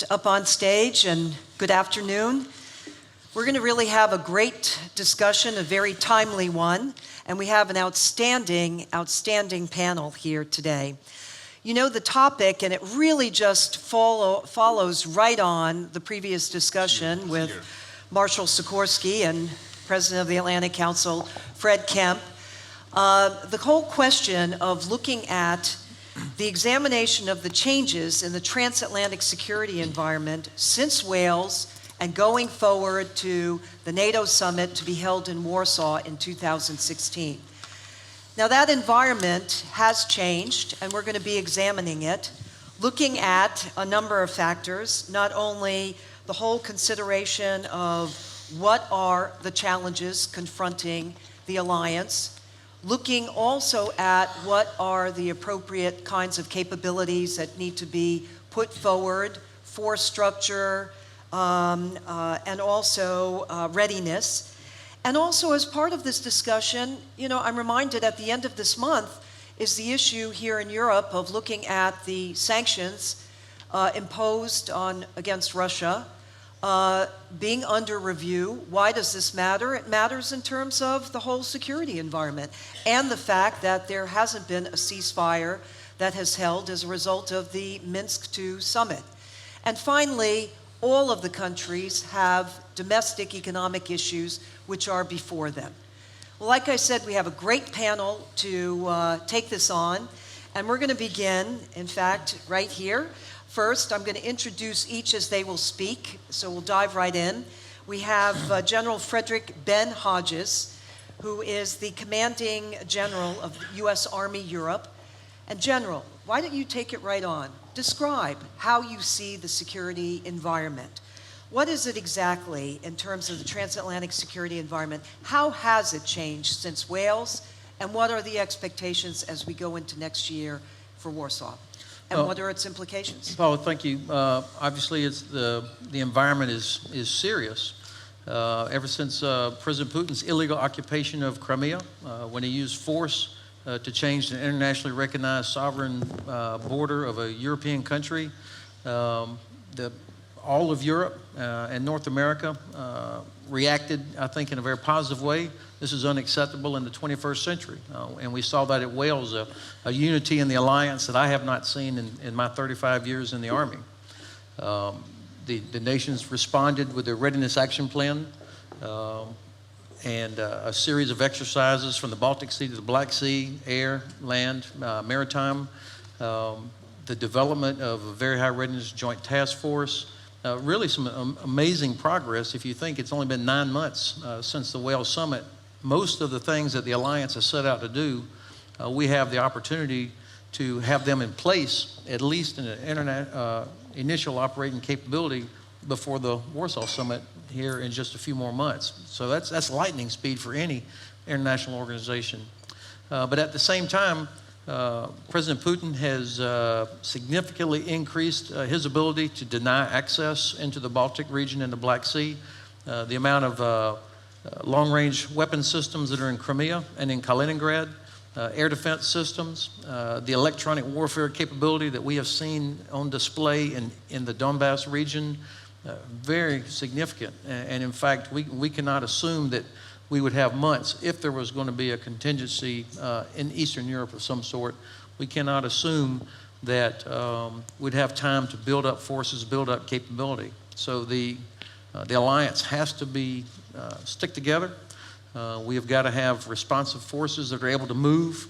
just up on stage, and good afternoon. We're going to really have a great discussion, a very timely one, and we have an outstanding panel here today. You know the topic, and it really just follows right on the previous discussion with Marshal Sikorsky and President of the Atlantic Council, Fred Kemp. The whole question of looking at the examination of the changes in the transatlantic security environment since Wales and going forward to the NATO summit to be held in Warsaw in 2016. Now that environment has changed, and we're going to be examining it, looking at a number of factors, not only the whole consideration of what are the challenges confronting the alliance, looking also at what are the appropriate kinds of capabilities that need to be put forward, force structure, and also readiness. And also as part of this discussion, you know, I'm reminded at the end of this month is the issue here in Europe of looking at the sanctions imposed against Russia, being under review. Why does this matter? It matters in terms of the whole security environment and the fact that there hasn't been a ceasefire that has held as a result of the Minsk II summit. And finally, all of the countries have domestic economic issues which are before them. Well, like I said, we have a great panel to take this on, and we're going to begin, in fact, right here. First, I'm going to introduce each as they will speak, so we'll dive right in. We have General Frederick Ben Hodges, who is the commanding general of the U.S. Army Europe. And General, why don't you take it right on? Describe how you see the security environment. What is it exactly in terms of the transatlantic security environment? How has it changed since Wales? And what are the expectations as we go into next year for Warsaw? And what are its implications? Paula, thank you. Obviously, it's the environment is serious. Ever since President Putin's illegal occupation of Crimea, when he used force to change the internationally recognized sovereign border of a European country, all of Europe and North America reacted, I think, in a very positive way. This is unacceptable in the 21st century. And we saw that at Wales, a unity in the alliance that I have not seen in my 35 years in the Army. The nations responded with a readiness action plan and a series of exercises from the Baltic Sea to the Black Sea, air, land, maritime, the development of a very high readiness joint task force. Really some amazing progress. If you think it's only been 9 months since the Wales summit, most of the things that the alliance has set out to do, we have the opportunity to have them in place, at least in an initial operating capability before the Warsaw summit here in just a few more months. So that's lightning speed for any international organization. But at the same time, President Putin has significantly increased his ability to deny access into the Baltic region and the Black Sea. The amount of long-range weapon systems that are in Crimea and in Kaliningrad, air defense systems, the electronic warfare capability that we have seen on display in the Donbass region, very significant. And in fact, we cannot assume that we would have months if there was going to be a contingency in Eastern Europe of some sort. We cannot assume that we'd have time to build up forces, build up capability. So the alliance has to stick together. We have got to have responsive forces that are able to move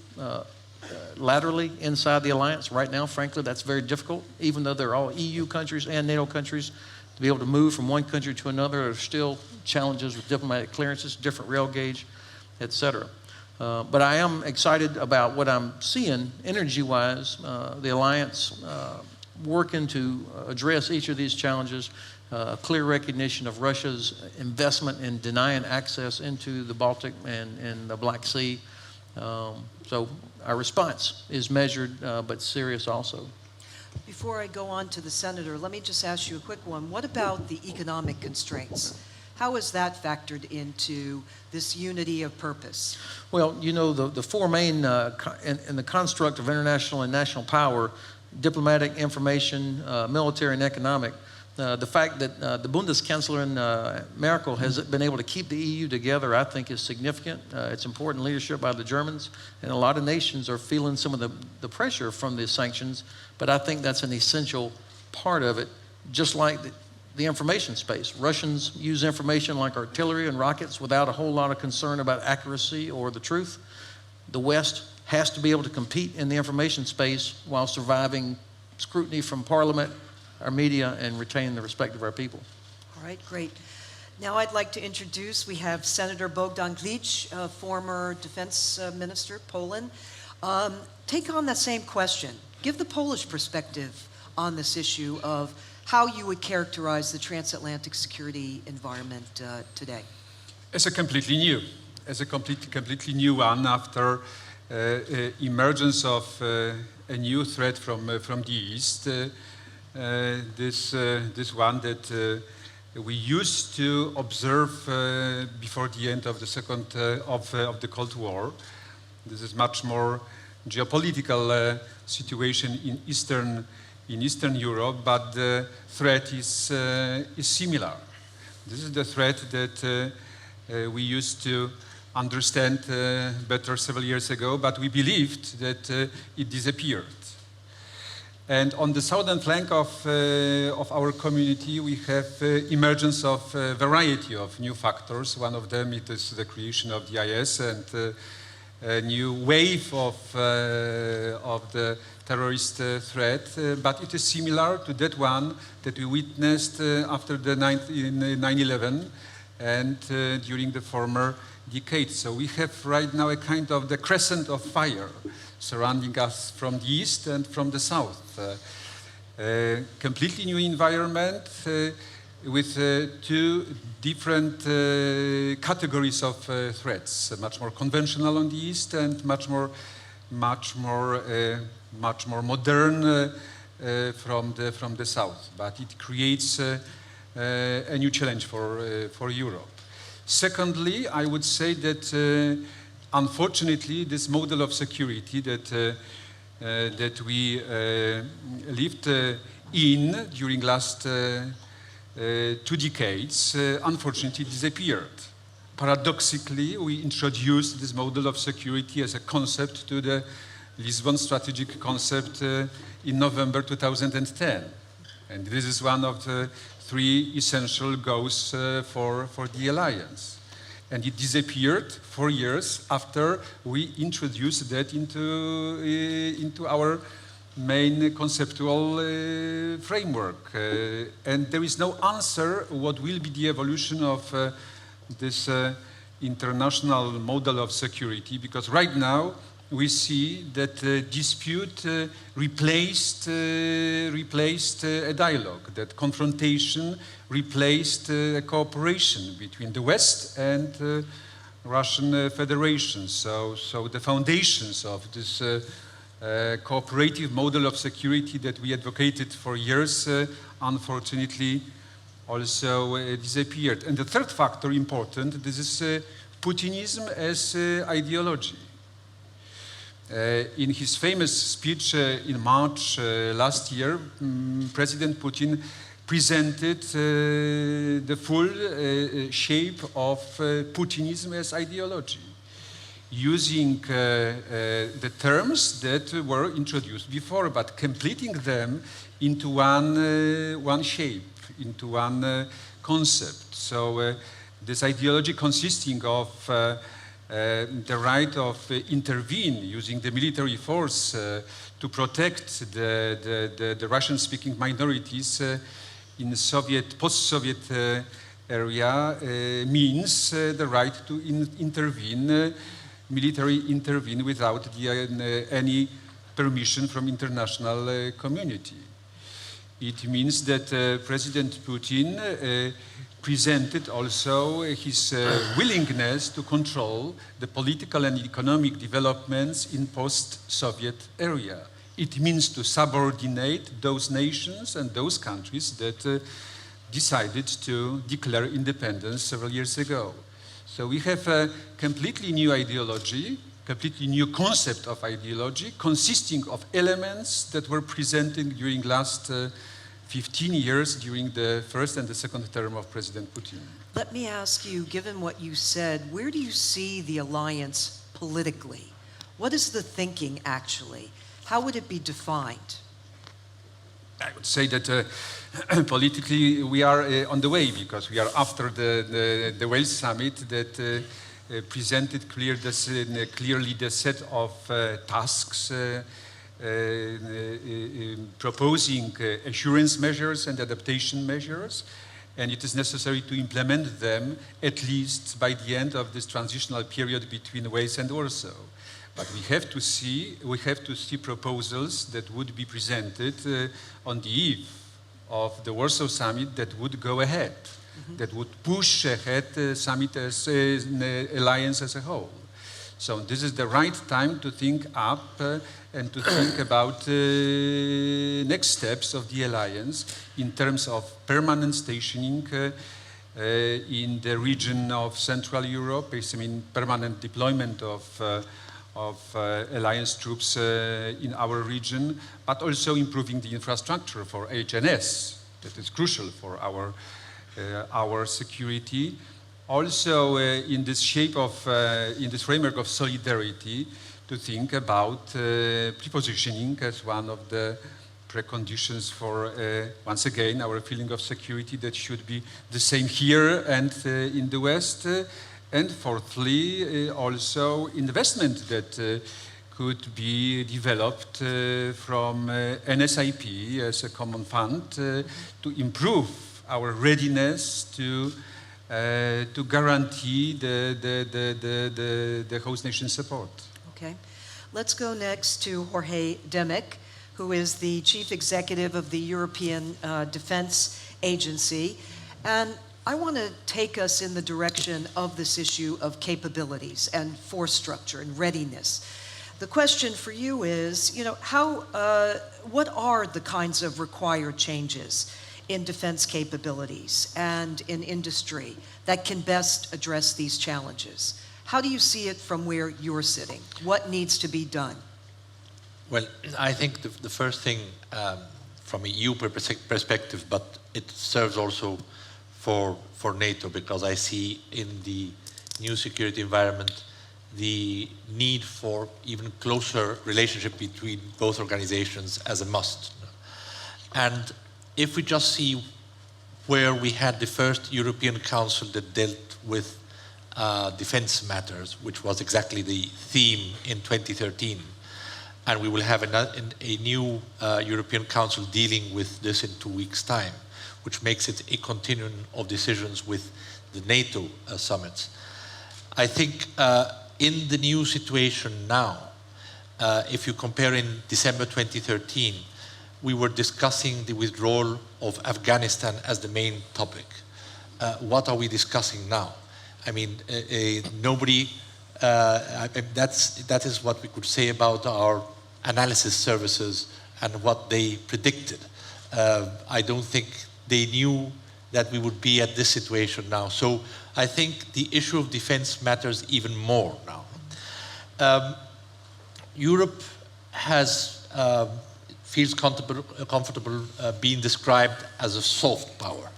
laterally inside the alliance. Right now, frankly, that's very difficult. Even though they're all EU countries and NATO countries, to be able to move from one country to another, there are still challenges with diplomatic clearances, different rail gauge, et cetera. But I am excited about what I'm seeing energy-wise, the alliance working to address each of these challenges, a clear recognition of Russia's investment in denying access into the Baltic and the Black Sea. So our response is measured but serious also. Before I go on to the Senator, let me just ask you a quick one. What about the economic constraints? How is that factored into this unity of purpose? Well, you know, the four main, in the construct of international and national power, diplomatic, information, military, and economic, The fact that the Bundeskanzlerin Merkel has been able to keep the EU together, I think, is significant. It's important leadership by the Germans, and a lot of nations are feeling some of the pressure from the sanctions, but I think that's an essential part of it, just like the information space. Russians use information like artillery and rockets without a whole lot of concern about accuracy or the truth. The West has to be able to compete in the information space while surviving scrutiny from Parliament, our media, and retain the respect of our people. All right, great. Now I'd like to introduce, we have Senator Bogdan Klich, former defense minister, Poland. Take on that same question. Give the Polish perspective on this issue of how you would characterize the transatlantic security environment today. As a completely new one after emergence of a new threat from the east. This one that we used to observe before the end of the of the Cold War. This is much more geopolitical situation in Eastern Europe, but the threat is similar. This is the threat that we used to understand better several years ago, but we believed that it disappeared. And on the southern flank of our community, we have emergence of a variety of new factors. One of them is the creation of the IS and a new wave of the terrorist threat, but it is similar to that one that we witnessed after the 9/11 and during the former decades. So we have right now a kind of the crescent of fire surrounding us from the east and from the south. Completely new environment with two different categories of threats, much more conventional on the east and much more modern from the south. But it creates a new challenge for Europe. Secondly, I would say that unfortunately, this model of security that we lived in during last 2 decades, unfortunately disappeared. Paradoxically, we introduced this model of security as a concept to the Lisbon strategic concept in November 2010. And this is one of the 3 essential goals for the alliance. And it disappeared 4 years after we introduced that into our main conceptual framework. And there is no answer what will be the evolution of this international model of security, because right now we see that dispute replaced a dialogue, that confrontation replaced a cooperation between the West and Russian Federation. So the foundations of this cooperative model of security that we advocated for years, unfortunately, also disappeared. And the third factor important, this is Putinism as ideology. In his famous speech in March last year, President Putin presented the full shape of Putinism as ideology, using the terms that were introduced before, but completing them into one shape, into one concept. So this ideology consisting of the right of intervene using the military force to protect the Russian-speaking minorities in the post-Soviet area means the right to intervene, military intervene without any permission from international community. It means that President Putin presented also his willingness to control the political and economic developments in post-Soviet area. It means to subordinate those nations and those countries that decided to declare independence several years ago. So we have a completely new ideology, completely new concept of ideology, consisting of elements that were presented during last 15 years during the first and the second term of President Putin. Let me ask you, given what you said, where do you see the alliance politically? What is the thinking actually? How would it be defined? I would say that politically we are on the way, because we are after the Wales summit that presented clearly the set of tasks proposing assurance measures and adaptation measures, and it is necessary to implement them at least by the end of this transitional period between Wales and Warsaw. But we have to see proposals that would be presented on the eve of the Warsaw summit that would go ahead, that would push ahead the summit as an alliance as a whole. So this is the right time to think up and to think about next steps of the alliance in terms of permanent stationing in the region of Central Europe, I mean permanent deployment of alliance troops in our region, but also improving the infrastructure for HNS. That is crucial for our security. Also, in this framework of solidarity, to think about prepositioning as one of the preconditions for, once again, our feeling of security that should be the same here and in the West. And fourthly, also investment that could be developed from NSIP as a common fund to improve our readiness to guarantee the host nation support. Okay. Let's go next to Jorge Domecq, who is the Chief Executive of the European Defense Agency. And I want to take us in the direction of this issue of capabilities and force structure and readiness. The question for you is, what are the kinds of required changes in defense capabilities and in industry that can best address these challenges? How do you see it from where you're sitting? What needs to be done? Well, I think the first thing from a EU perspective, but it serves also for NATO, because I see in the new security environment the need for even closer relationship between both organizations as a must. And if we just see where we had the first European Council that dealt with defense matters, which was exactly the theme in 2013, and we will have a new European Council dealing with this in 2 weeks' time, which makes it a continuum of decisions with the NATO summits. I think in the new situation now, if you compare in December 2013, we were discussing the withdrawal of Afghanistan as the main topic. What are we discussing now? I mean, nobody, that is what we could say about our analysis services and what they predicted. I don't think they knew that we would be at this situation now. So I think the issue of defense matters even more now. Europe feels comfortable being described as a soft power.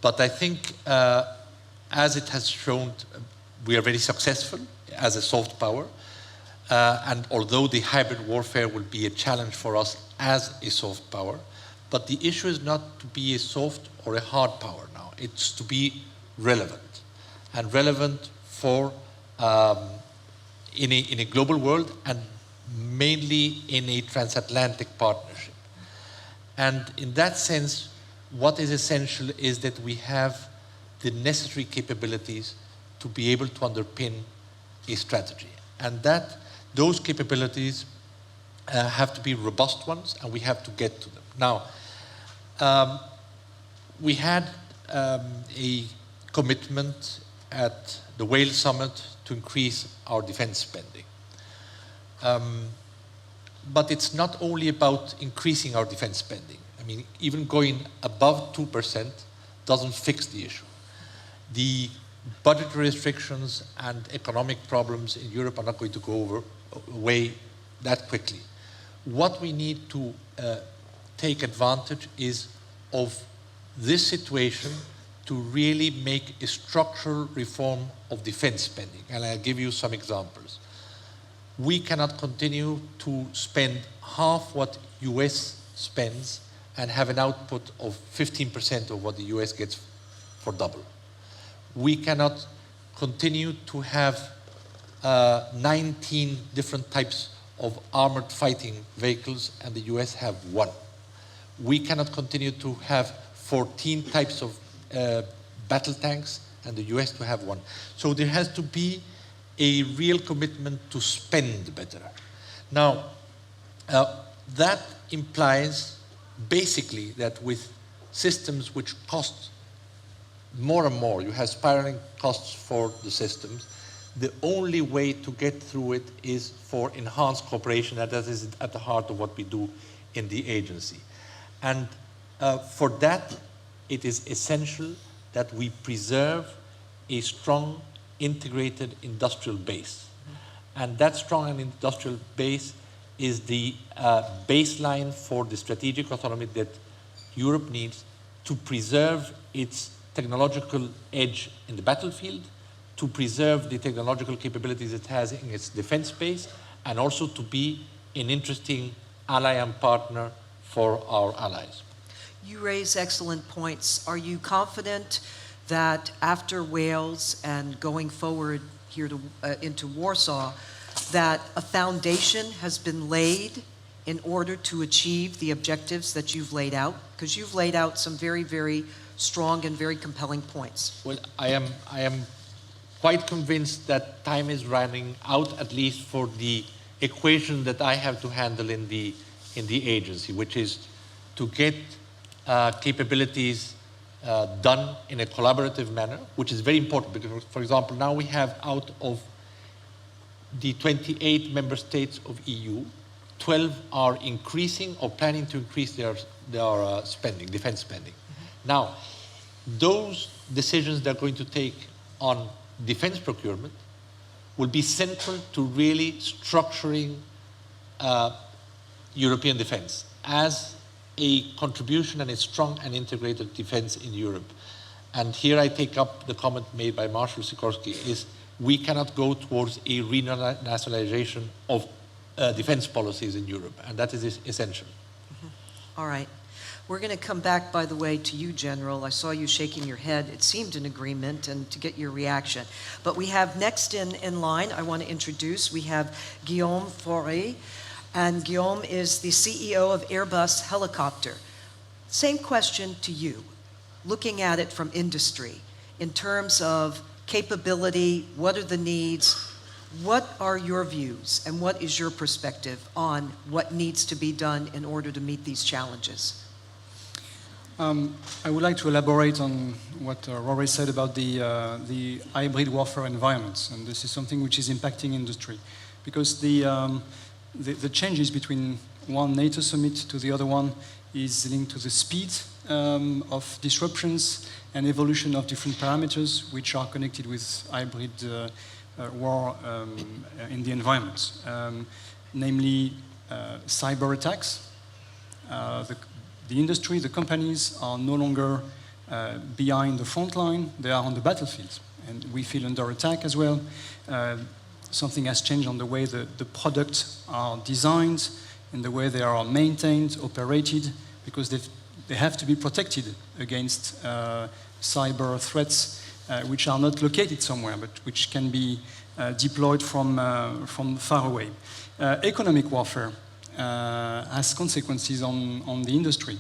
But I think as it has shown, we are very successful as a soft power. And although the hybrid warfare will be a challenge for us as a soft power, but the issue is not to be a soft or a hard power now. It's to be relevant, and relevant for in a global world, and mainly in a transatlantic partnership. And in that sense, what is essential is that we have the necessary capabilities to be able to underpin a strategy, and that those capabilities have to be robust ones, and we have to get to them. Now, we had a commitment at the Wales summit to increase our defense spending. But it's not only about increasing our defense spending. I mean, even going above 2% doesn't fix the issue. The budgetary restrictions and economic problems in Europe are not going to go away that quickly. What we need to take advantage is of this situation to really make a structural reform of defense spending. And I'll give you some examples. We cannot continue to spend half what US spends and have an output of 15% of what the US gets for double. We cannot continue to have 19 different types of armored fighting vehicles and the US have one. We cannot continue to have 14 types of battle tanks and the US to have one. So there has to be a real commitment to spend better. Now, that implies basically that with systems which cost more and more, you have spiraling costs for the systems, the only way to get through it is for enhanced cooperation, and that is at the heart of what we do in the agency. And for that, it is essential that we preserve a strong integrated industrial base. And that strong and industrial base is the baseline for the strategic autonomy that Europe needs to preserve its technological edge in the battlefield, to preserve the technological capabilities it has in its defense base, and also to be an interesting ally and partner for our allies. You raise excellent points. Are you confident that after Wales and going forward here to, into Warsaw, that a foundation has been laid in order to achieve the objectives that you've laid out? Because you've laid out some very, very strong and very compelling points. Well, I am quite convinced that time is running out, at least for the equation that I have to handle in the agency, which is to get capabilities done in a collaborative manner, which is very important because, for example, now we have out of the 28 member states of EU, 12 are increasing or planning to increase their spending, defense spending. Mm-hmm. Now, those decisions they're going to take on defense procurement will be central to really structuring European defense as a contribution and a strong and integrated defense in Europe. And here I take up the comment made by Marshal Sikorsky, is we cannot go towards a renationalization of defense policies in Europe, and that is essential. Mm-hmm. All right. We're going to come back, by the way, to you, General. I saw you shaking your head. It seemed an agreement, and to get your reaction. But we have next in line, I want to introduce, we have Guillaume Faury, and Guillaume is the CEO of Airbus Helicopter. Same question to you, looking at it from industry, in terms of capability, what are the needs, what are your views, and what is your perspective on what needs to be done in order to meet these challenges? I would like to elaborate on what Jorge said about the hybrid warfare environments, and this is something which is impacting industry, because the changes between one NATO summit to the other one is linked to the speed of disruptions and evolution of different parameters which are connected with hybrid war in the environment, namely cyber attacks. The industry, the companies are no longer behind the front line, they are on the battlefield. And we feel under attack as well. Something has changed on the way the products are designed, in the way they are maintained, operated, because they have to be protected against cyber threats which are not located somewhere, but which can be deployed from far away. Economic warfare has consequences on the industry.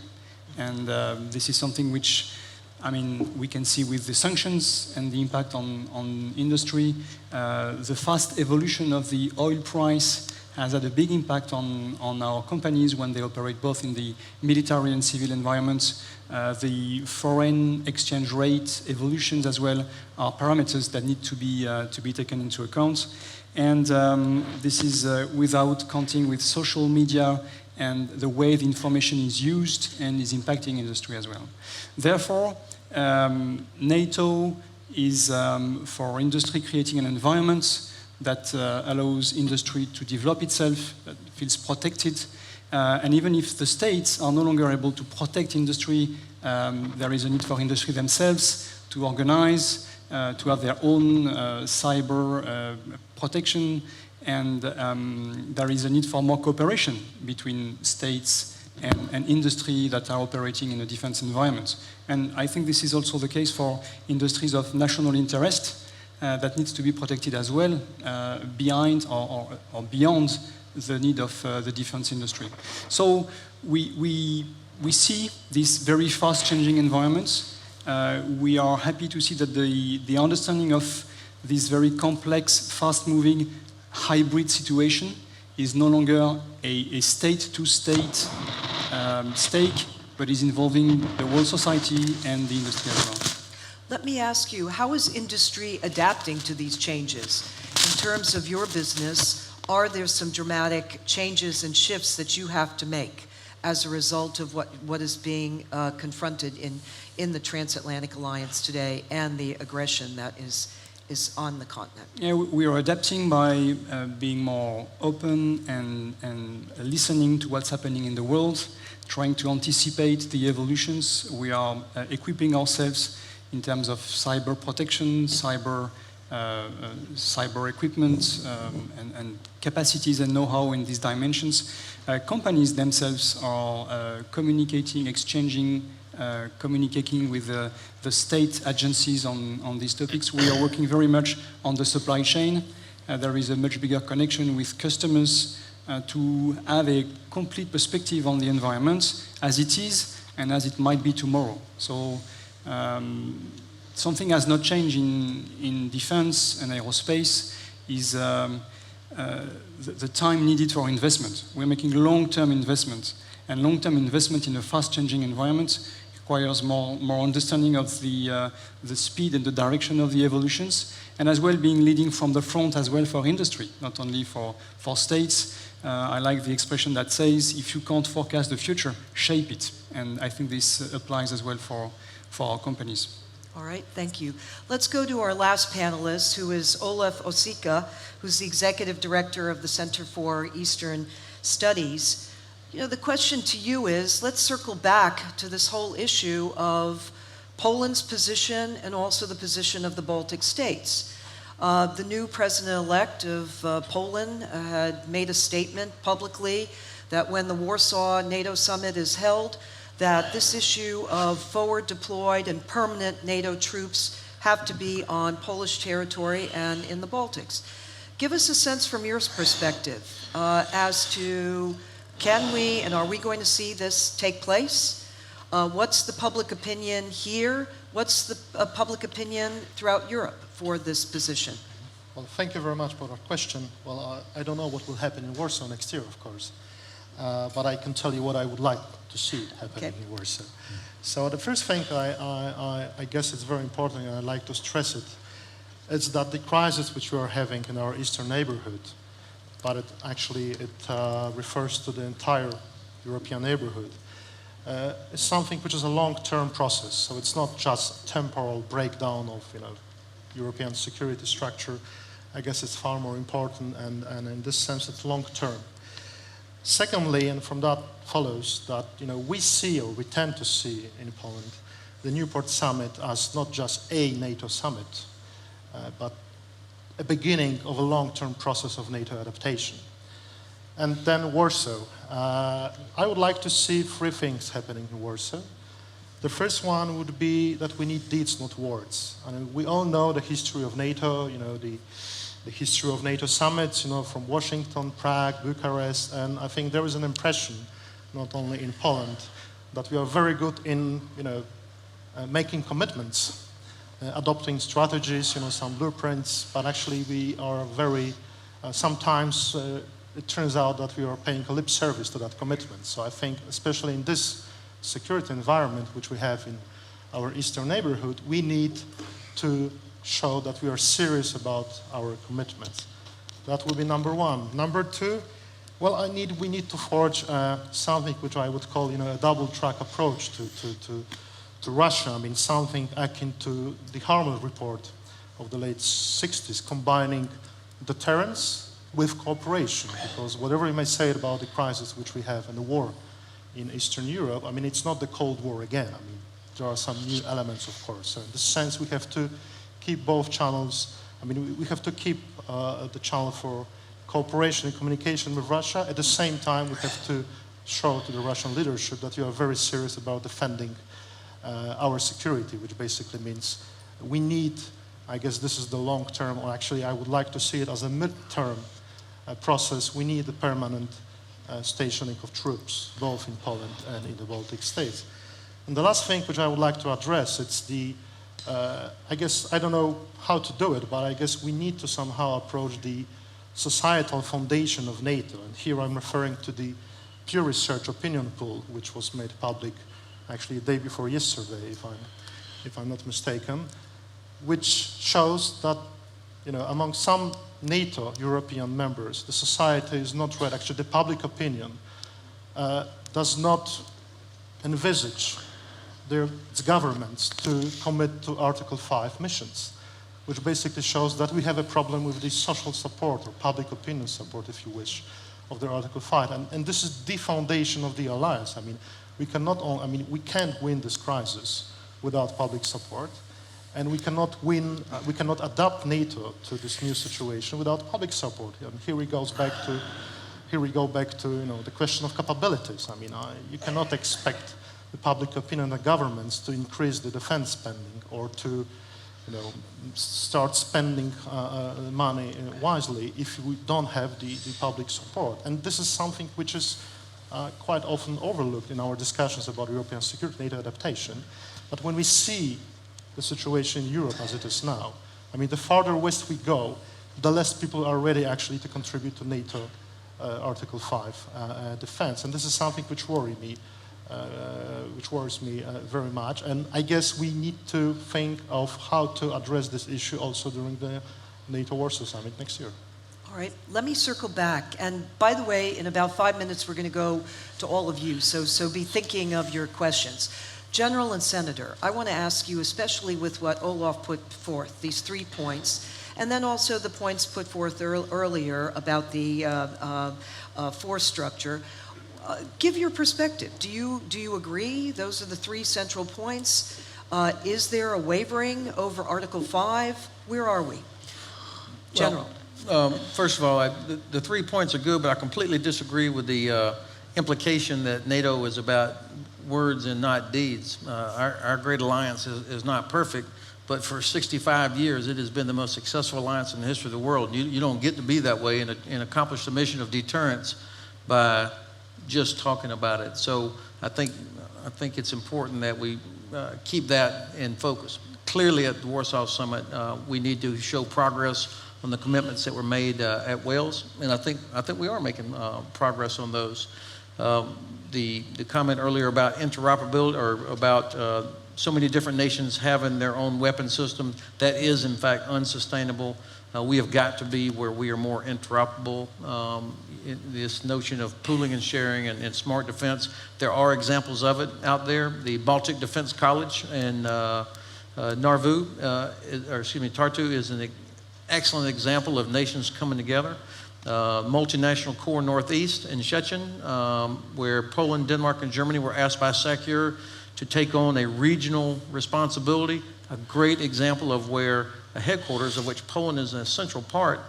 And this is something which, I mean, we can see with the sanctions and the impact on industry. The fast evolution of the oil price has had a big impact on our companies when they operate both in the military and civil environments. The foreign exchange rate evolutions as well are parameters that need to be taken into account. And this is without counting with social media and the way the information is used and is impacting industry as well. Therefore, NATO is for industry creating an environment that allows industry to develop itself, that feels protected, And even if the states are no longer able to protect industry, there is a need for industry themselves to organize, to have their own cyber protection, and there is a need for more cooperation between states and industry that are operating in a defense environment. And I think this is also the case for industries of national interest that needs to be protected as well, behind or beyond the need of the defense industry. So we see these very fast-changing environments. We are happy to see that the understanding of this very complex, fast-moving, hybrid situation is no longer a state-to-state stake, but is involving the whole society and the industry as well. Let me ask you, how is industry adapting to these changes? In terms of your business, are there some dramatic changes and shifts that you have to make as a result of what is being confronted in the Transatlantic Alliance today and the aggression that is on the continent? Yeah, we are adapting by being more open and listening to what's happening in the world, trying to anticipate the evolutions. We are equipping ourselves in terms of cyber protection, cyber equipment, and capacities and know-how in these dimensions. Companies themselves are communicating, exchanging, communicating with the state agencies on these topics. We are working very much on the supply chain. There is a much bigger connection with customers to have a complete perspective on the environment as it is and as it might be tomorrow. So something has not changed in defense and aerospace is the time needed for investment. We're making long-term investment, and long-term investment in a fast-changing environment requires more understanding of the speed and the direction of the evolutions, and as well being leading from the front as well for industry, not only for states. I like the expression that says, if you can't forecast the future, shape it. And I think this applies as well for our companies. All right, thank you. Let's go to our last panelist, who is Olaf Osica, who's the Executive Director of the Center for Eastern Studies. You know, the question to you is, let's circle back to this whole issue of Poland's position and also the position of the Baltic states. The new president-elect of Poland had made a statement publicly that when the Warsaw NATO summit is held, that this issue of forward deployed and permanent NATO troops have to be on Polish territory and in the Baltics. Give us a sense from your perspective as to, can we and are we going to see this take place? What's the public opinion here? What's the public opinion throughout Europe for this position? Well, thank you very much for that question. Well, I don't know what will happen in Warsaw next year, of course, but I can tell you what I would like to see happening in Warsaw. So the first thing I guess it's very important, and I'd like to stress it, is that the crisis which we are having in our eastern neighborhood, but it refers to the entire European neighborhood, is something which is a long-term process. So it's not just a temporal breakdown of European security structure. I guess it's far more important, and in this sense it's long-term. Secondly, and from that follows that we see, or we tend to see in Poland, the Newport summit as not just a NATO summit, but a beginning of a long-term process of NATO adaptation. And then Warsaw. I would like to see three things happening in Warsaw. The first one would be that we need deeds, not words. And we all know the history of NATO, the history of NATO summits, from Washington, Prague, Bucharest, and I think there is an impression, not only in Poland, that we are very good in, making commitments, adopting strategies, some blueprints, but actually we are very, sometimes it turns out that we are paying a lip service to that commitment. So I think, especially in this security environment which we have in our eastern neighborhood, we need to show that we are serious about our commitments. That will be number one. Number two, well, we need to forge something which I would call, a double-track approach to Russia. I mean, something akin to the Harmel report of the late 60s, combining deterrence with cooperation, because whatever you may say about the crisis which we have and the war in Eastern Europe, I mean, it's not the Cold War again. I mean, there are some new elements, of course. So in this sense, we have to keep both channels. I mean, we have to keep the channel for cooperation and communication with Russia. At the same time, we have to show to the Russian leadership that you are very serious about defending our security, which basically means we need, I guess this is the long term, or actually I would like to see it as a mid-term process. We need the permanent stationing of troops, both in Poland and in the Baltic states. And the last thing which I would like to address, it's the, I guess, I don't know how to do it, but I guess we need to somehow approach the societal foundation of NATO. And here I'm referring to the Pew Research opinion poll, which was made public actually the day before yesterday, if I'm not mistaken, which shows that, you know, among some NATO European members, the society is not ready. Actually, the public opinion does not envisage its governments to commit to Article 5 missions, which basically shows that we have a problem with the social support, or public opinion support, if you wish, of the Article 5. And this is the foundation of the alliance. I mean, we can't win this crisis without public support. And we cannot win, we cannot adapt NATO to this new situation without public support. And here we go back to you know, the question of capabilities. I mean, you cannot expect the public opinion of governments to increase the defense spending or to, you know, start spending money wisely if we don't have the public support. And this is something which is quite often overlooked in our discussions about European security, NATO adaptation. But when we see the situation in Europe as it is now, I mean, the farther west we go, the less people are ready actually to contribute to NATO Article 5 defense. And this is something which worries me very much. And I guess we need to think of how to address this issue also during the NATO Warsaw Summit next year. All right, let me circle back. And by the way, in about 5 minutes, we're going to go to all of you. So be thinking of your questions. General and Senator, I want to ask you, especially with what Olaf put forth, these 3 points, and then also the points put forth earlier about the force structure. Give your perspective. Do you agree? Those are the 3 central points. Is there a wavering over Article 5? Where are we? General. Well, first of all, the 3 points are good, but I completely disagree with the implication that NATO is about words and not deeds. Our great alliance is not perfect, but for 65 years it has been the most successful alliance in the history of the world. You don't get to be that way and accomplish the mission of deterrence by just talking about it. So I think it's important that we keep that in focus. Clearly at the Warsaw Summit, we need to show progress on the commitments that were made at Wales, and I think we are making progress on those. The comment earlier about interoperability, or about so many different nations having their own weapon system, that is in fact unsustainable. We have got to be where we are more interoperable. This notion of pooling and sharing and smart defense, there are examples of it out there. The Baltic Defense College in Tartu is an excellent example of nations coming together. Multinational Corps Northeast in Szczecin, where Poland, Denmark, and Germany were asked by SACEUR to take on a regional responsibility. A great example of where a headquarters, of which Poland is an essential part,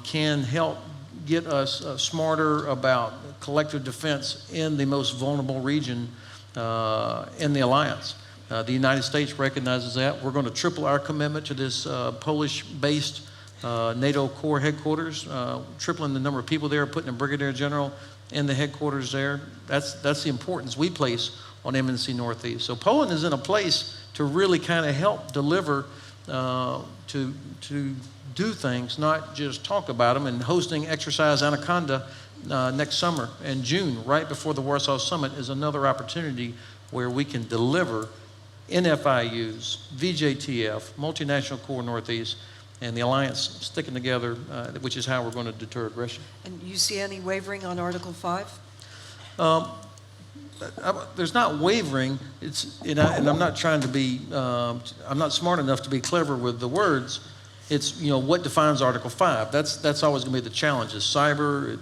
can help get us smarter about collective defense in the most vulnerable region in the alliance. The United States recognizes that. We're going to triple our commitment to this Polish-based NATO Corps headquarters, tripling the number of people there, putting a brigadier general in the headquarters there. That's the importance we place on MNC Northeast. So Poland is in a place to really kind of help deliver, to do things, not just talk about them. And hosting Exercise Anaconda next summer in June, right before the Warsaw Summit, is another opportunity where we can deliver NFIUs, VJTF, Multinational Corps Northeast, and the alliance sticking together, which is how we're going to deter aggression. And you see any wavering on Article 5? There's not wavering. And I'm not trying to be, I'm not smart enough to be clever with the words, It's, what defines Article 5? That's always going to be the challenge. Is cyber,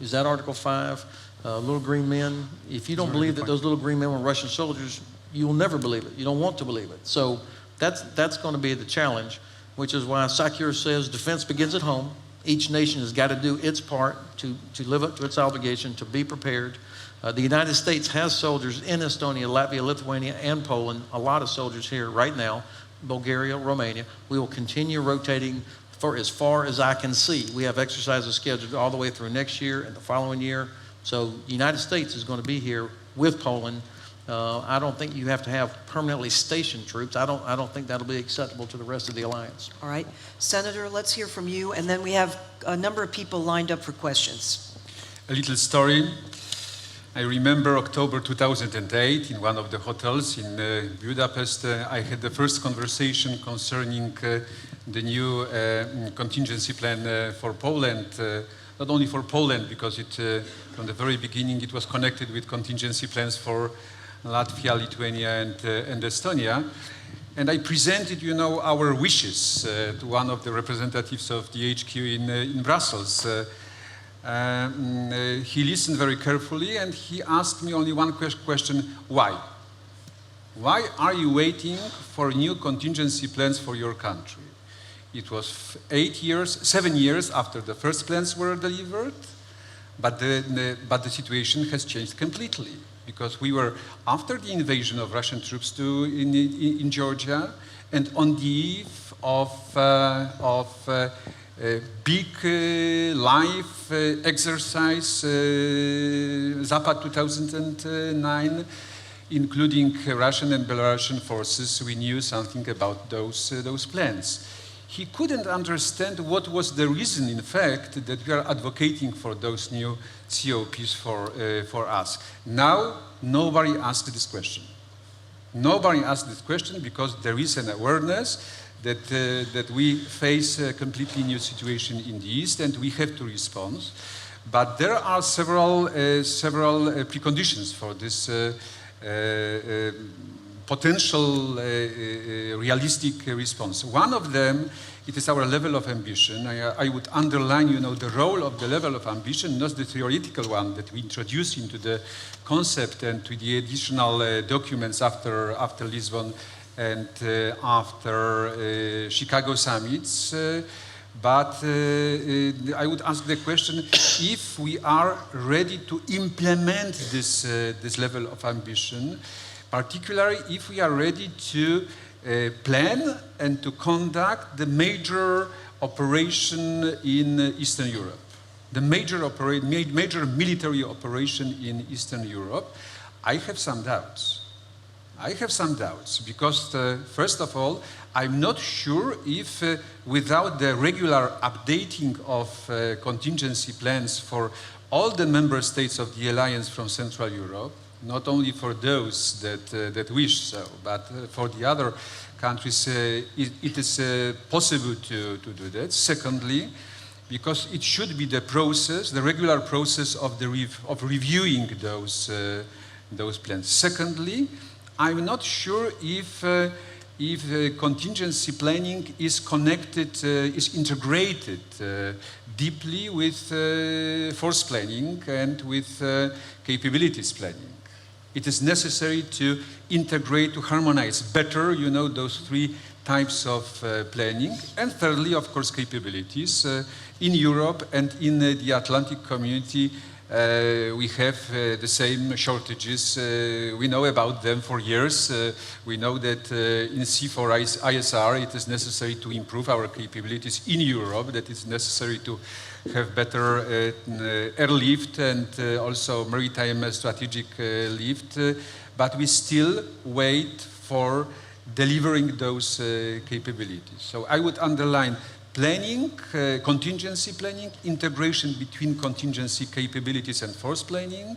is that Article 5? Little green men. If you don't believe that those little green men were Russian soldiers, you'll never believe it. You don't want to believe it. So that's going to be the challenge, which is why SACEUR says defense begins at home. Each nation has got to do its part to live up to its obligation, to be prepared. The United States has soldiers in Estonia, Latvia, Lithuania, and Poland, a lot of soldiers here right now, Bulgaria, Romania. We will continue rotating for as far as I can see. We have exercises scheduled all the way through next year and the following year. So the United States is going to be here with Poland. I don't think you have to have permanently stationed troops. I don't think that'll be acceptable to the rest of the alliance. All right. Senator, let's hear from you, and then we have a number of people lined up for questions. A little story. I remember October 2008 in one of the hotels in Budapest. I had the first conversation concerning the new contingency plan for Poland. Not only for Poland, because from the very beginning it was connected with contingency plans for Latvia, Lithuania, and Estonia. And I presented, our wishes to one of the representatives of the HQ in Brussels. He listened very carefully and he asked me only one question: why? Why are you waiting for new contingency plans for your country? It was 7 years after the first plans were delivered, but the situation has changed completely, because we were after the invasion of Russian troops in Georgia, and on the eve of a big live exercise, Zapad 2009, including Russian and Belarusian forces. We knew something about those plans. He couldn't understand what was the reason, in fact, that we are advocating for those new COPs for us. Now, nobody asked this question. Nobody asked this question because there is an awareness that we face a completely new situation in the East and we have to respond. But there are several preconditions for this potential realistic response. One of them, it is our level of ambition. I would underline, the role of the level of ambition, not the theoretical one that we introduced into the concept and to the additional documents after Lisbon and after Chicago summits. But I would ask the question if we are ready to implement this level of ambition, particularly if we are ready to plan and to conduct the major operation in Eastern Europe, the major military operation in Eastern Europe. I have some doubts. Because first of all, I'm not sure if without the regular updating of contingency plans for all the member states of the alliance from Central Europe, not only for those that wish so, but for the other countries, it is possible to do that. Secondly, because it should be the process, the regular process of reviewing those plans. Secondly, I'm not sure if contingency planning is connected, is integrated deeply with force planning and with capabilities planning. It is necessary to integrate, to harmonize better, those three types of planning. And thirdly, of course, capabilities. In Europe and in the Atlantic community, we have the same shortages. We know about them for years. We know that in C4ISR it is necessary to improve our capabilities in Europe, that it's necessary to have better airlift and also maritime strategic lift, but we still wait for delivering those capabilities. So I would underline planning, contingency planning, integration between contingency capabilities and force planning,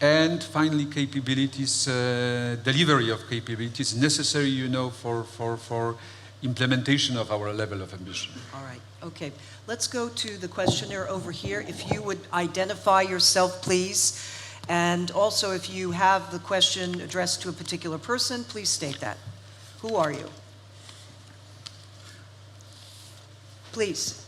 and finally capabilities, delivery of capabilities necessary, for implementation of our level of ambition. All right, okay. Let's go to the questioner over here. If you would identify yourself, please. And also, if you have the question addressed to a particular person, please state that. Who are you? Please.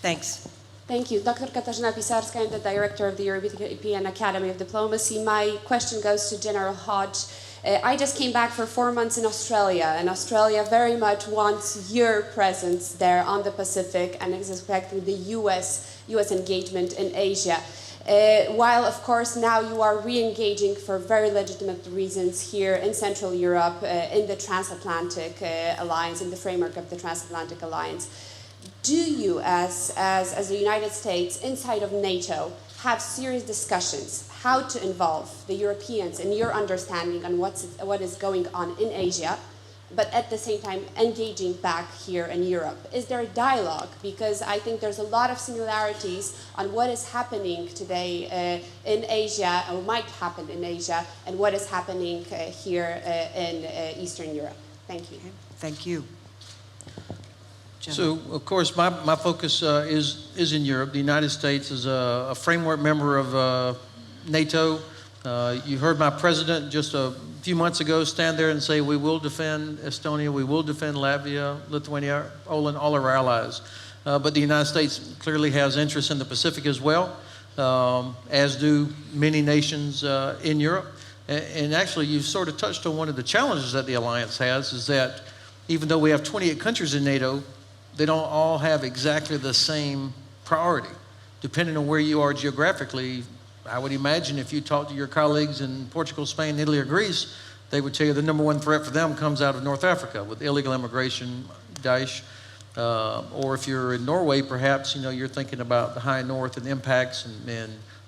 Thanks. Thank you. Dr. Katarzyna Pisarska, I'm the director of the European Academy of Diplomacy. My question goes to General Hodge. I just came back for 4 months in Australia, and Australia very much wants your presence there on the Pacific and is expecting the US engagement in Asia. While, of course, now you are re-engaging for very legitimate reasons here in Central Europe, in the Transatlantic Alliance, in the framework of the Transatlantic Alliance. Do you, as the United States, inside of NATO, have serious discussions how to involve the Europeans in your understanding on what is going on in Asia, but at the same time engaging back here in Europe? Is there a dialogue? Because I think there's a lot of similarities on what is happening today in Asia, or might happen in Asia, and what is happening here in Eastern Europe. Thank you. Thank you. So, of course, my focus is in Europe. The United States is a framework member of NATO. You heard my president just a few months ago stand there and say, we will defend Estonia, we will defend Latvia, Lithuania, Poland, all of our allies. But the United States clearly has interests in the Pacific as well, as do many nations in Europe. And actually, you sort of touched on one of the challenges that the alliance has, is that even though we have 28 countries in NATO, they don't all have exactly the same priority. Depending on where you are geographically, I would imagine if you talk to your colleagues in Portugal, Spain, Italy, or Greece, they would tell you the number one threat for them comes out of North Africa with illegal immigration, Daesh. Or if you're in Norway, perhaps, you're thinking about the high north and impacts,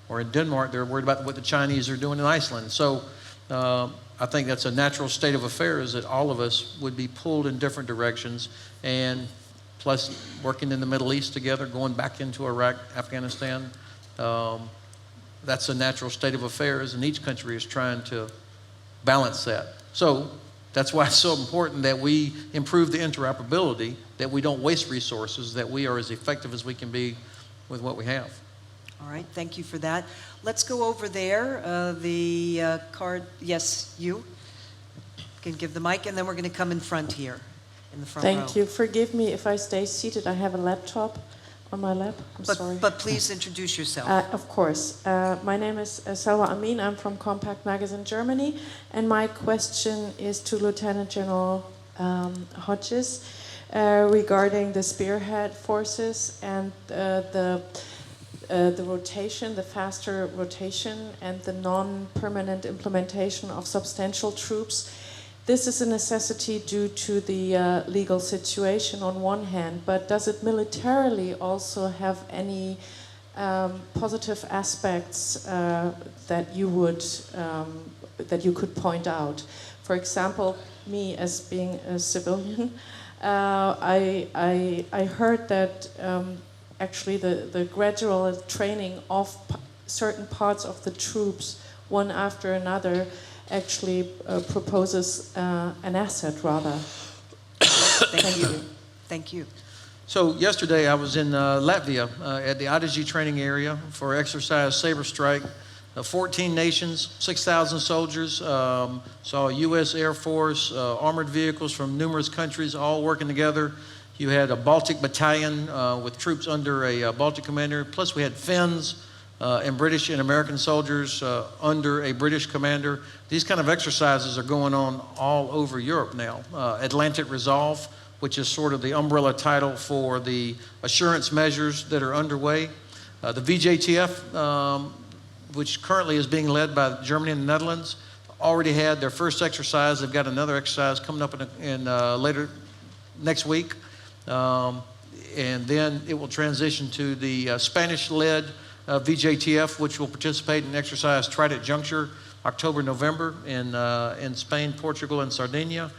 or in Denmark, they're worried about what the Chinese are doing in Iceland. So I think that's a natural state of affairs, that all of us would be pulled in different directions, and plus working in the Middle East together, going back into Iraq, Afghanistan. That's a natural state of affairs, and each country is trying to balance that. So that's why it's so important that we improve the interoperability, that we don't waste resources, that we are as effective as we can be with what we have. All right, thank you for that. Let's go over there. The card, yes, you can give the mic, and then we're going to come in front here, in the front row. Thank you. Forgive me if I stay seated. I have a laptop on my lap. I'm sorry. But please introduce yourself. Of course. My name is Salwa Amin. I'm from Compact Magazine, Germany. And my question is to Lieutenant General Hodges regarding the spearhead forces and the rotation, the faster rotation, and the non-permanent implementation of substantial troops. This is a necessity due to the legal situation on one hand, but does it militarily also have any positive aspects that you could point out? For example, me as being a civilian, I heard that actually the gradual training of certain parts of the troops, one after another, actually proposes an asset, rather. Thank you. Thank you. So yesterday I was in Latvia at the IDG training area for exercise Saber Strike. 14 nations, 6,000 soldiers, saw U.S. Air Force, armored vehicles from numerous countries all working together. You had a Baltic battalion with troops under a Baltic commander, plus we had Finns, and British and American soldiers under a British commander. These kind of exercises are going on all over Europe now. Atlantic Resolve, which is sort of the umbrella title for the assurance measures that are underway. The VJTF, which currently is being led by Germany and the Netherlands, already had their first exercise. They've got another exercise coming up in later next week. And then it will transition to the Spanish-led VJTF, which will participate in exercise Trident Juncture, October, November in Spain, Portugal, and Sardinia.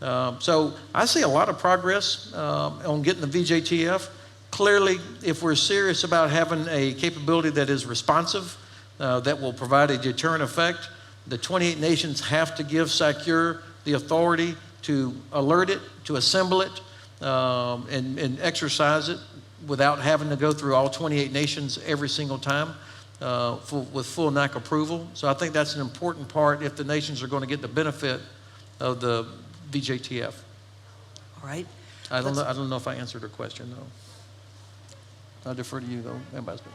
So I see a lot of progress on getting the VJTF. Clearly, if we're serious about having a capability that is responsive, that will provide a deterrent effect, the 28 nations have to give SACEUR the authority to alert it, to assemble it, and exercise it without having to go through all 28 nations every single time with full NAC approval. So I think that's an important part if the nations are going to get the benefit of the VJTF. All right. I don't know if I answered her question, though. I defer to you, though, Ambassador.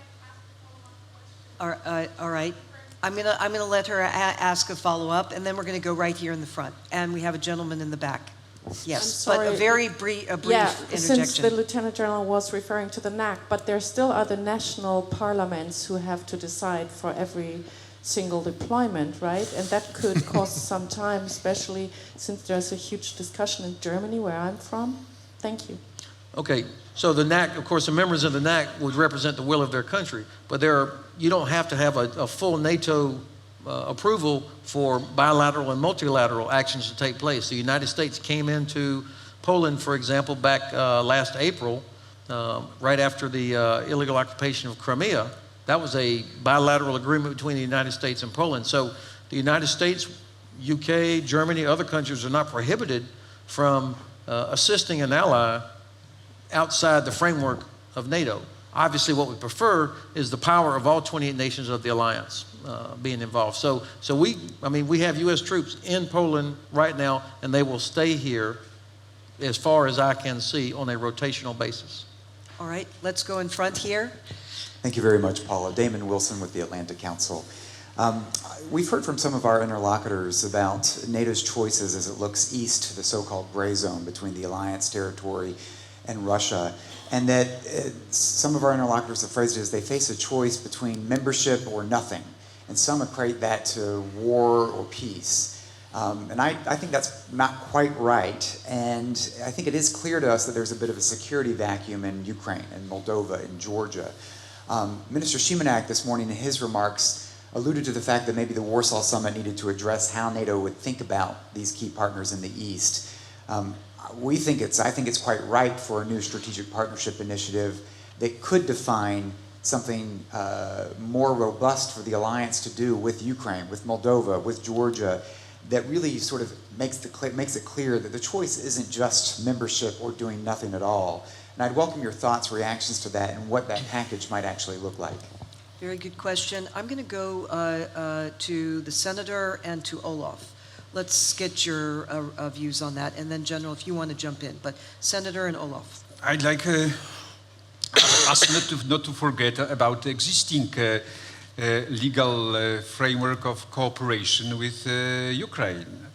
All right. I'm gonna let her ask a follow-up, and then we're gonna go right here in the front. And we have a gentleman in the back. Yes, I'm sorry. but a very brief Yeah, interjection. since the Lieutenant General was referring to the NAC, but there still are the national parliaments who have to decide for every single deployment, right? And that could cost some time, especially since there's a huge discussion in Germany, where I'm from. Thank you. Okay, so the NAC, of course, the members of the NAC would represent the will of their country, but you don't have to have a full NATO approval for bilateral and multilateral actions to take place. The United States came into Poland, for example, back last April, right after the illegal occupation of Crimea. That was a bilateral agreement between the United States and Poland. So the United States, UK, Germany, other countries are not prohibited from assisting an ally outside the framework of NATO. Obviously, what we prefer is the power of all 28 nations of the alliance being involved. So we have U.S. troops in Poland right now, and they will stay here as far as I can see on a rotational basis. All right, let's go in front here. Thank you very much, Paula. Damon Wilson with the Atlantic Council. We've heard from some of our interlocutors about NATO's choices as it looks east to the so-called gray zone between the alliance territory and Russia, and that some of our interlocutors have phrased it as they face a choice between membership or nothing, and some equate that to war or peace. And I think that's not quite right, and I think it is clear to us that there's a bit of a security vacuum in Ukraine and Moldova and Georgia. Minister Szymanek this morning in his remarks alluded to the fact that maybe the Warsaw Summit needed to address how NATO would think about these key partners in the East. I think it's quite ripe for a new strategic partnership initiative that could define something more robust for the alliance to do with Ukraine, with Moldova, with Georgia, that really sort of makes it clear that the choice isn't just membership or doing nothing at all. And I'd welcome your thoughts, reactions to that, and what that package might actually look like. Very good question. I'm going to go to the Senator and to Olaf. Let's get your views on that, and then General, if you want to jump in. But Senator and Olaf. I'd like us not to forget about the existing legal framework of cooperation with Ukraine.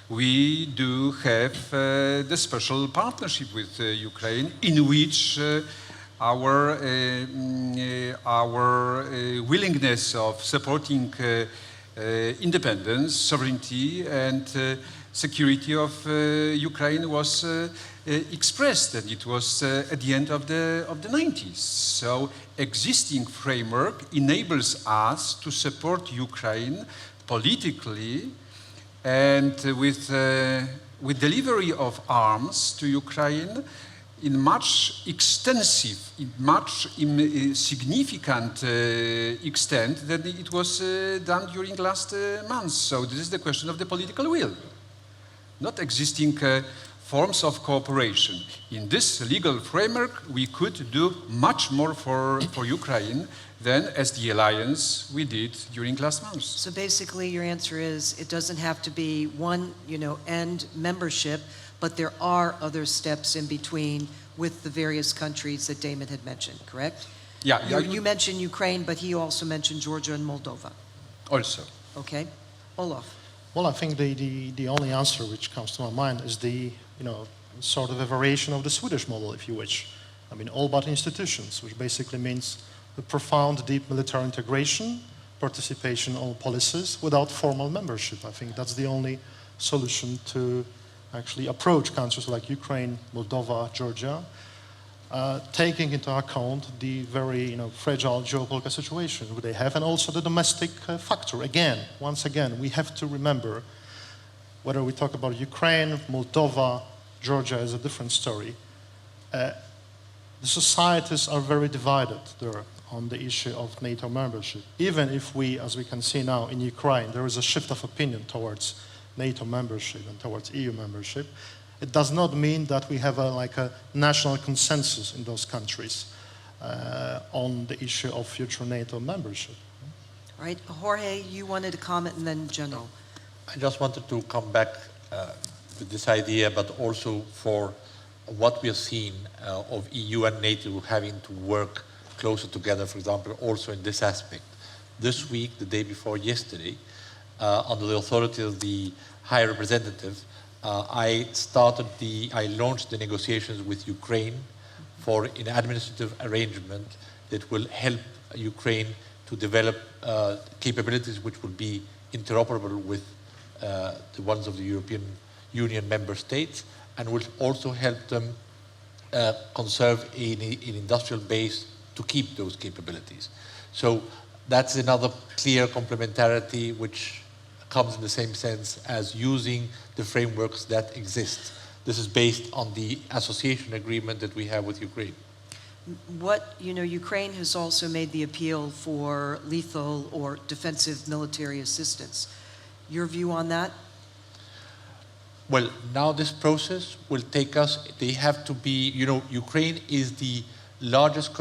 We do have the special partnership with Ukraine, in which our willingness of supporting independence, sovereignty, and security of Ukraine was expressed, and it was at the end of the 90s. So, existing framework enables us to support Ukraine politically, and with delivery of arms to Ukraine in much extensive, in much significant extent than it was done during last months. So this is the question of the political will, not existing forms of cooperation. In this legal framework, we could do much more for Ukraine than as the alliance we did during last months. So basically your answer is it doesn't have to be one, end membership, but there are other steps in between with the various countries that Damon had mentioned, correct? Yeah. You mentioned Ukraine, but he also mentioned Georgia and Moldova. Also. Okay. Olaf. Well, I think the only answer which comes to my mind is the, sort of a variation of the Swedish model, if you wish. I mean, all but institutions, which basically means the profound, deep military integration, participation in all policies without formal membership. I think that's the only solution to actually approach countries like Ukraine, Moldova, Georgia, taking into account the very fragile geopolitical situation they have, and also the domestic factor. Once again, we have to remember, whether we talk about Ukraine, Moldova, Georgia is a different story. The societies are very divided there on the issue of NATO membership. Even if we, as we can see now in Ukraine, there is a shift of opinion towards NATO membership and towards EU membership, it does not mean that we have a national consensus in those countries on the issue of future NATO membership. All right, Jorge, you wanted to comment, and then General. I just wanted to come back with this idea, but also for what we have seen of EU and NATO having to work closer together, for example, also in this aspect. This week, the day before yesterday, under the authority of the High Representative, I launched the negotiations with Ukraine for an administrative arrangement that will help Ukraine to develop capabilities which will be interoperable with the ones of the European Union member states, and will also help them conserve an industrial base to keep those capabilities. So that's another clear complementarity which comes in the same sense as using the frameworks that exist. This is based on the association agreement that we have with Ukraine. Ukraine has also made the appeal for lethal or defensive military assistance. Your view on that? Well, now this process will take us, they have to be, Ukraine is the largest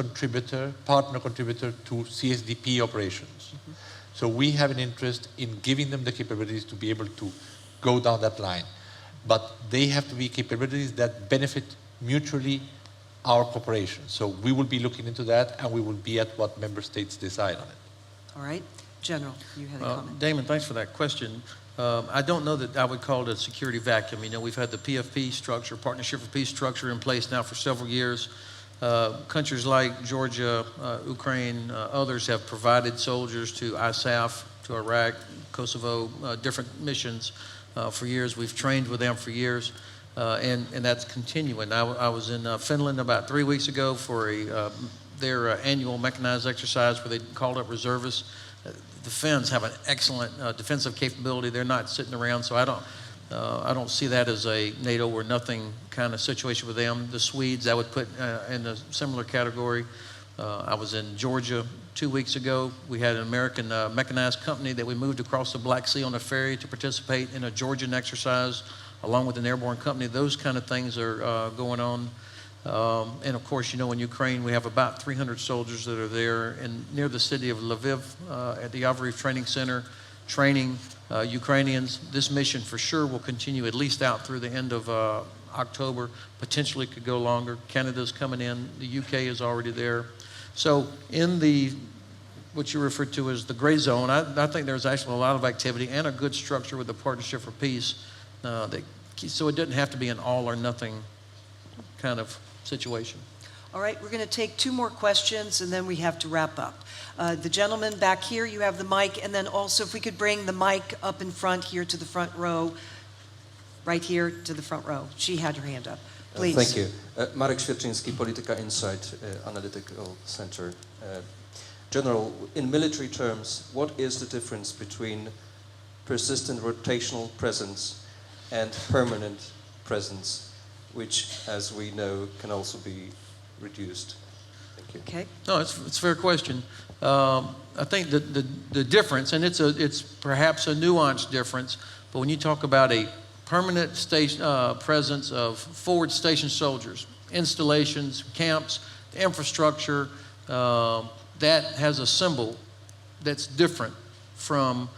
partner contributor to CSDP operations. Mm-hmm. So we have an interest in giving them the capabilities to be able to go down that line. But they have to be capabilities that benefit mutually our cooperation. So we will be looking into that, and we will be at what member states decide on it. All right. General, you had a comment. Damon, thanks for that question. I don't know that I would call it a security vacuum. We've had the PFP structure, Partnership for Peace structure, in place now for several years. Countries like Georgia, Ukraine, others have provided soldiers to ISAF, to Iraq, Kosovo, different missions for years. We've trained with them for years, and that's continuing. I was in Finland about 3 weeks ago for their annual mechanized exercise where they called up reservists. The Finns have an excellent defensive capability. They're not sitting around, so I don't see that as a NATO or nothing kind of situation with them. The Swedes, I would put in a similar category. I was in Georgia 2 weeks ago. We had an American mechanized company that we moved across the Black Sea on a ferry to participate in a Georgian exercise, along with an airborne company. Those kind of things are going on. And of course, in Ukraine, we have about 300 soldiers that are there near the city of Lviv at the Yavoriv Training Center, training Ukrainians. This mission for sure will continue at least out through the end of October, potentially could go longer. Canada's coming in, the UK is already there. So in what you referred to as the gray zone, I think there's actually a lot of activity and a good structure with the Partnership for Peace. So it doesn't have to be an all or nothing kind of situation. All right, we're going to take 2 more questions and then we have to wrap up. The gentleman back here, you have the mic, and then also if we could bring the mic up in front here to the front row, right here to the front row. She had her hand up. Please. Thank you. Marek Świerczyński, Polityka Insight Analytical Center. General, in military terms, what is the difference between persistent rotational presence and permanent presence, which, as we know, can also be reduced? Thank you. Okay. No, it's a fair question. I think the difference, and it's perhaps a nuanced difference, but when you talk about a permanent presence of forward station soldiers, installations, camps, the infrastructure, that has a symbol that's different from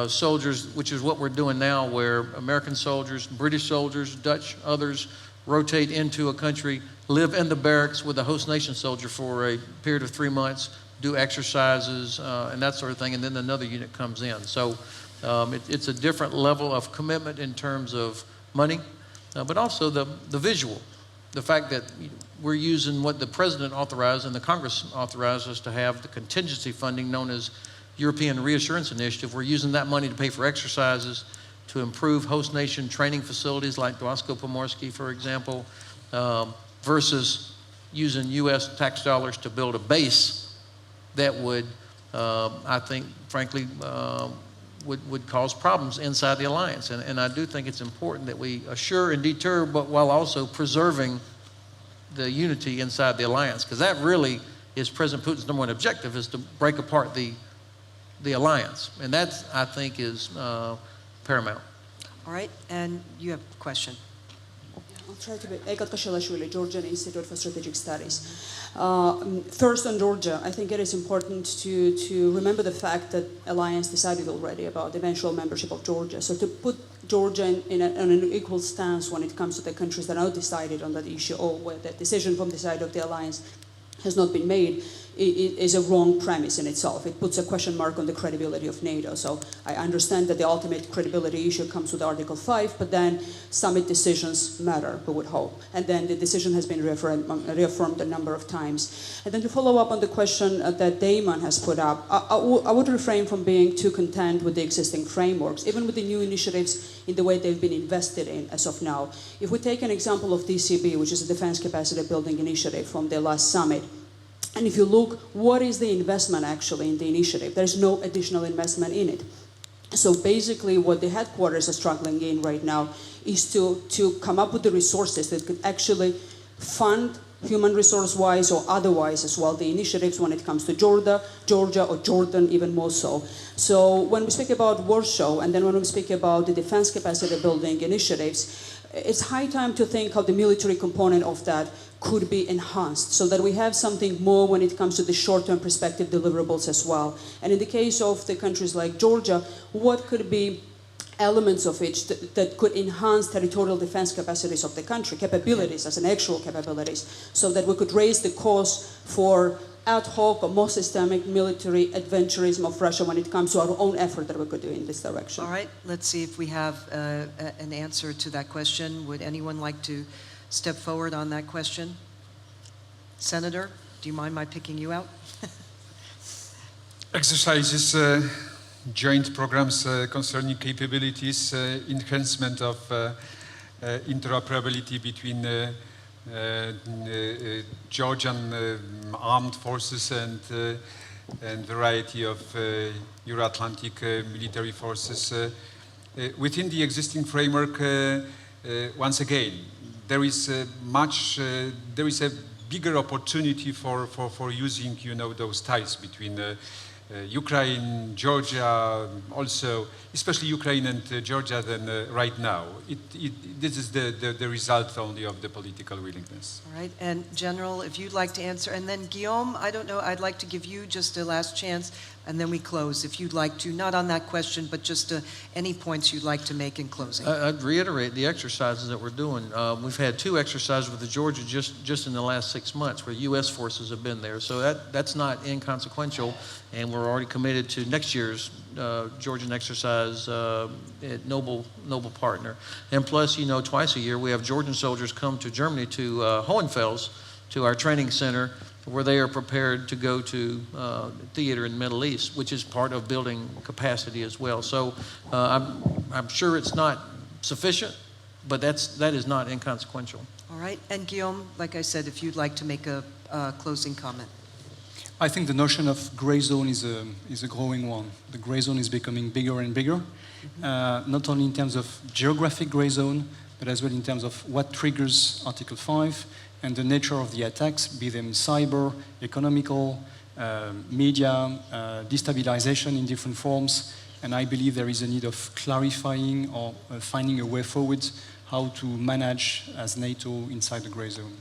soldiers, which is what we're doing now, where American soldiers, British soldiers, Dutch, others rotate into a country, live in the barracks with a host nation soldier for a period of 3 months, do exercises and that sort of thing, and then another unit comes in. So it's a different level of commitment in terms of money, but also the visual. The fact that we're using what the President authorized and the Congress authorized us to have, the contingency funding known as European Reassurance Initiative. We're using that money to pay for exercises, to improve host nation training facilities like Dwosko-Pomorsky, for example, versus using U.S. tax dollars to build a base that would, I think, frankly, would cause problems inside the alliance. And I do think it's important that we assure and deter, but while also preserving the unity inside the alliance, because that really is President Putin's #1 objective, is to break apart the alliance. And that, I think, is paramount. All right, and you have a question. I'll try to be. Egat Kashalashvili, Georgian Institute for Strategic Studies. First on Georgia, I think it is important to remember the fact that Alliance decided already about the eventual membership of Georgia. So to put Georgia in an equal stance when it comes to the countries that are decided on that issue, or where the decision from the side of the Alliance has not been made, is a wrong premise in itself. It puts a question mark on the credibility of NATO. So I understand that the ultimate credibility issue comes with Article 5, but then summit decisions matter, we would hope. And then the decision has been reaffirmed a number of times. And then to follow up on the question that Damon has put up, I would refrain from being too content with the existing frameworks, even with the new initiatives in the way they've been invested in as of now. If we take an example of DCB, which is a Defense Capacity Building Initiative from the last summit, and if you look, what is the investment actually in the initiative? There's no additional investment in it. So basically what the headquarters are struggling in right now is to come up with the resources that could actually fund human resource-wise or otherwise as well the initiatives when it comes to Georgia or Jordan even more so. So when we speak about Warsaw and then when we speak about the defense capacity building initiatives, it's high time to think how the military component of that could be enhanced so that we have something more when it comes to the short-term perspective deliverables as well. And in the case of the countries like Georgia, what could be elements of it that could enhance territorial defense capacities of the country, capabilities as an actual capabilities, so that we could raise the cost for ad hoc or more systemic military adventurism of Russia when it comes to our own effort that we could do in this direction. All right, let's see if we have an answer to that question. Would anyone like to step forward on that question? Senator, do you mind my picking you out? Exercises, joint programs concerning capabilities, enhancement of interoperability between Georgian armed forces and variety of Euro-Atlantic military forces. Within the existing framework, once again, there is a bigger opportunity for using, those ties between Ukraine, Georgia, also, especially Ukraine and Georgia than right now. This is the result only of the political willingness. All right, and General, if you'd like to answer, and then Guillaume, I don't know, I'd like to give you just a last chance, and then we close, if you'd like to, not on that question, but just any points you'd like to make in closing. I'd reiterate the exercises that we're doing. We've had 2 exercises with the Georgia just in the last 6 months where U.S. forces have been there. So that's not inconsequential, and we're already committed to next year's Georgian exercise at Noble Partner. And plus, twice a year we have Georgian soldiers come to Germany to Hohenfels, to our training center, where they are prepared to go to theater in the Middle East, which is part of building capacity as well. So I'm sure it's not sufficient, but that is not inconsequential. All right, and Guillaume, like I said, if you'd like to make a closing comment. I think the notion of gray zone is a growing one. The gray zone is becoming bigger and bigger, not only in terms of geographic gray zone, but as well in terms of what triggers Article 5 and the nature of the attacks, be them cyber, economical, media, destabilization in different forms. And I believe there is a need of clarifying or finding a way forward how to manage as NATO inside the gray zone.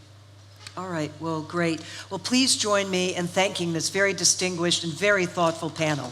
All right, well, great. Well, please join me in thanking this very distinguished and very thoughtful panel.